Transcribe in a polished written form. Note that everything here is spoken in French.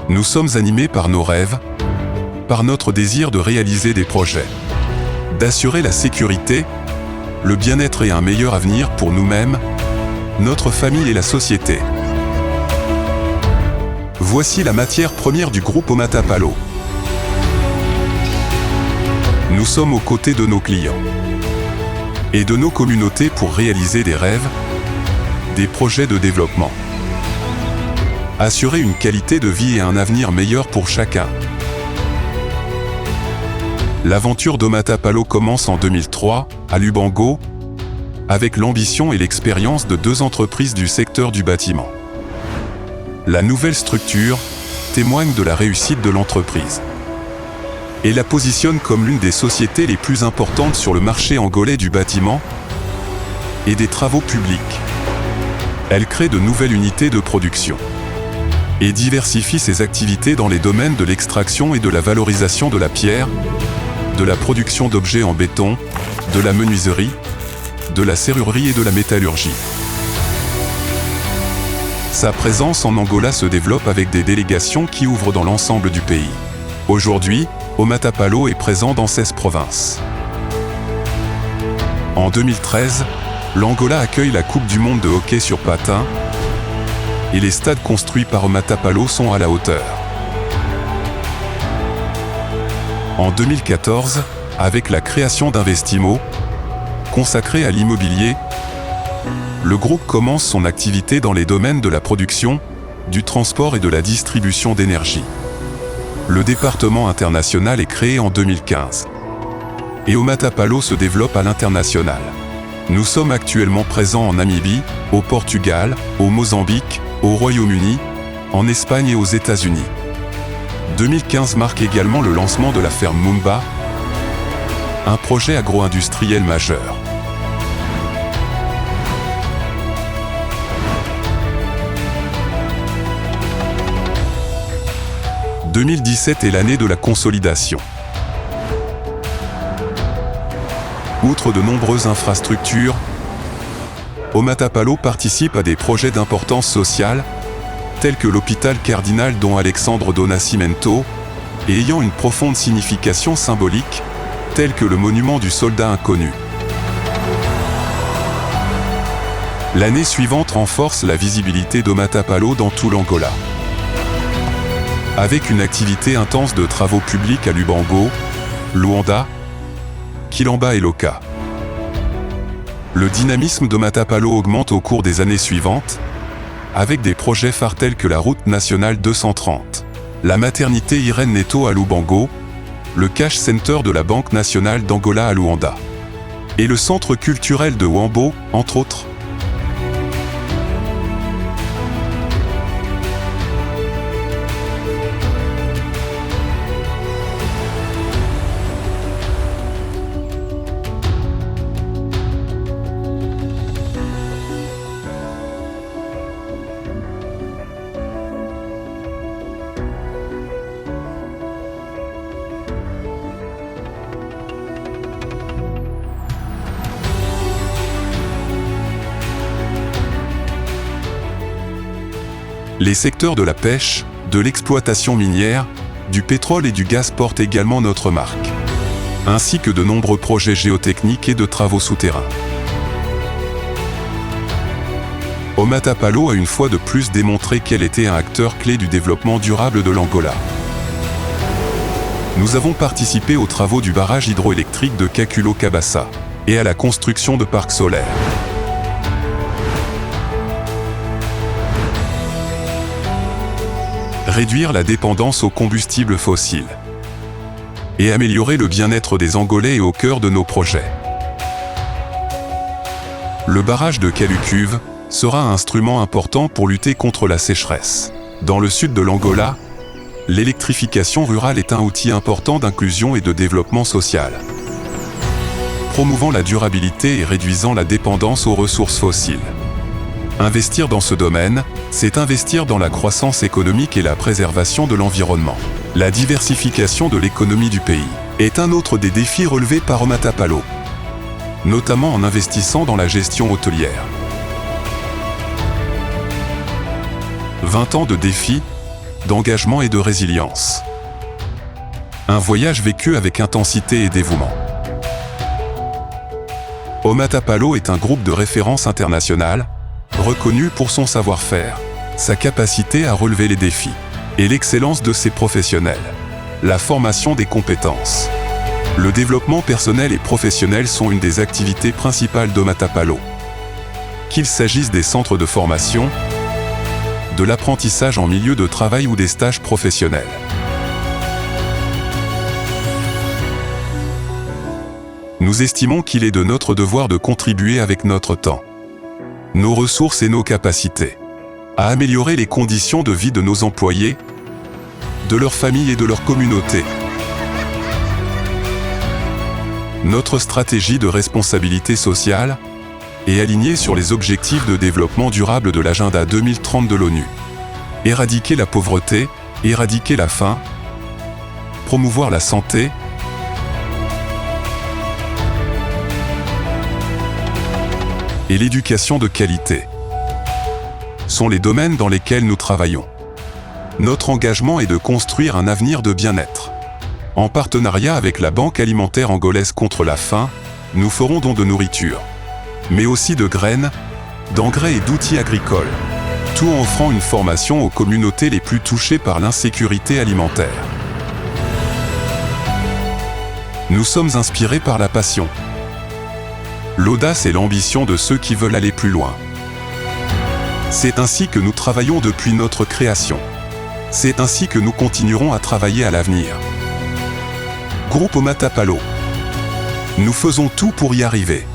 Nous sommes animés par nos rêves, par notre désir de réaliser des projets, d'assurer la sécurité, le bien-être et un meilleur avenir pour nous-mêmes, notre famille et la société. Voici la matière première du groupe Omatapalo. Nous sommes aux côtés de nos clients et de nos communautés pour réaliser des rêves, des projets de développement. Assurer une qualité de vie et un avenir meilleur pour chacun. L'aventure d'Omatapalo commence en 2003, à Lubango, avec l'ambition et l'expérience de 2 entreprises du secteur du bâtiment. La nouvelle structure témoigne de la réussite de l'entreprise et la positionne comme l'une des sociétés les plus importantes sur le marché angolais du bâtiment et des travaux publics. Elle crée de nouvelles unités de production et diversifie ses activités dans les domaines de l'extraction et de la valorisation de la pierre, de la production d'objets en béton, de la menuiserie, de la serrurerie et de la métallurgie. Sa présence en Angola se développe avec des délégations qui ouvrent dans l'ensemble du pays. Aujourd'hui, Omatapalo est présent dans 16 provinces. En 2013, l'Angola accueille la Coupe du monde de hockey sur patin et les stades construits par Omatapalo sont à la hauteur. En 2014, avec la création d'Investimo, consacré à l'immobilier, le groupe commence son activité dans les domaines de la production, du transport et de la distribution d'énergie. Le département international est créé en 2015. Et Omatapalo se développe à l'international. Nous sommes actuellement présents en Namibie, au Portugal, au Mozambique, au Royaume-Uni, en Espagne et aux États-Unis. 2015 marque également le lancement de la ferme Mumba, un projet agro-industriel majeur. « 2017 est l'année de la consolidation. Outre de nombreuses infrastructures, Omatapalo participe à des projets d'importance sociale, tels que l'hôpital Cardinal Don Alexandre do Nascimento, et ayant une profonde signification symbolique, tels que le monument du soldat inconnu. L'année suivante renforce la visibilité d'Omatapalo dans tout l'Angola. Avec une activité intense de travaux publics à Lubango, Luanda, Quilamba et Loka. Le dynamisme d'Omatapalo augmente au cours des années suivantes, avec des projets phares tels que la route nationale 230, la maternité Irène Neto à Lubango, le cash center de la Banque nationale d'Angola à Luanda, et le centre culturel de Wambo, entre autres. Les secteurs de la pêche, de l'exploitation minière, du pétrole et du gaz portent également notre marque, ainsi que de nombreux projets géotechniques et de travaux souterrains. Omatapalo a une fois de plus démontré qu'elle était un acteur clé du développement durable de l'Angola. Nous avons participé aux travaux du barrage hydroélectrique de Kakulo-Kabasa et à la construction de parcs solaires. Réduire la dépendance aux combustibles fossiles et améliorer le bien-être des Angolais est au cœur de nos projets. Le barrage de Kalukuve sera un instrument important pour lutter contre la sécheresse. Dans le sud de l'Angola, l'électrification rurale est un outil important d'inclusion et de développement social, promouvant la durabilité et réduisant la dépendance aux ressources fossiles. Investir dans ce domaine, c'est investir dans la croissance économique et la préservation de l'environnement. La diversification de l'économie du pays est un autre des défis relevés par Omatapalo, notamment en investissant dans la gestion hôtelière. 20 ans de défis, d'engagement et de résilience. Un voyage vécu avec intensité et dévouement. Omatapalo est un groupe de référence international, reconnu pour son savoir-faire, sa capacité à relever les défis et l'excellence de ses professionnels. La formation des compétences. Le développement personnel et professionnel sont une des activités principales d'Omatapalo. Qu'il s'agisse des centres de formation, de l'apprentissage en milieu de travail ou des stages professionnels. Nous estimons qu'il est de notre devoir de contribuer avec notre temps, nos ressources et nos capacités à améliorer les conditions de vie de nos employés, de leurs familles et de leur communauté. Notre stratégie de responsabilité sociale est alignée sur les objectifs de développement durable de l'agenda 2030 de l'ONU. Éradiquer la pauvreté, éradiquer la faim, promouvoir la santé, et l'éducation de qualité sont les domaines dans lesquels nous travaillons. Notre engagement est de construire un avenir de bien-être. En partenariat avec la Banque alimentaire angolaise contre la faim, nous ferons don de nourriture, mais aussi de graines, d'engrais et d'outils agricoles, tout en offrant une formation aux communautés les plus touchées par l'insécurité alimentaire. Nous sommes inspirés par la passion, l'audace et l'ambition de ceux qui veulent aller plus loin. C'est ainsi que nous travaillons depuis notre création. C'est ainsi que nous continuerons à travailler à l'avenir. Groupe Omatapalo. Nous faisons tout pour y arriver.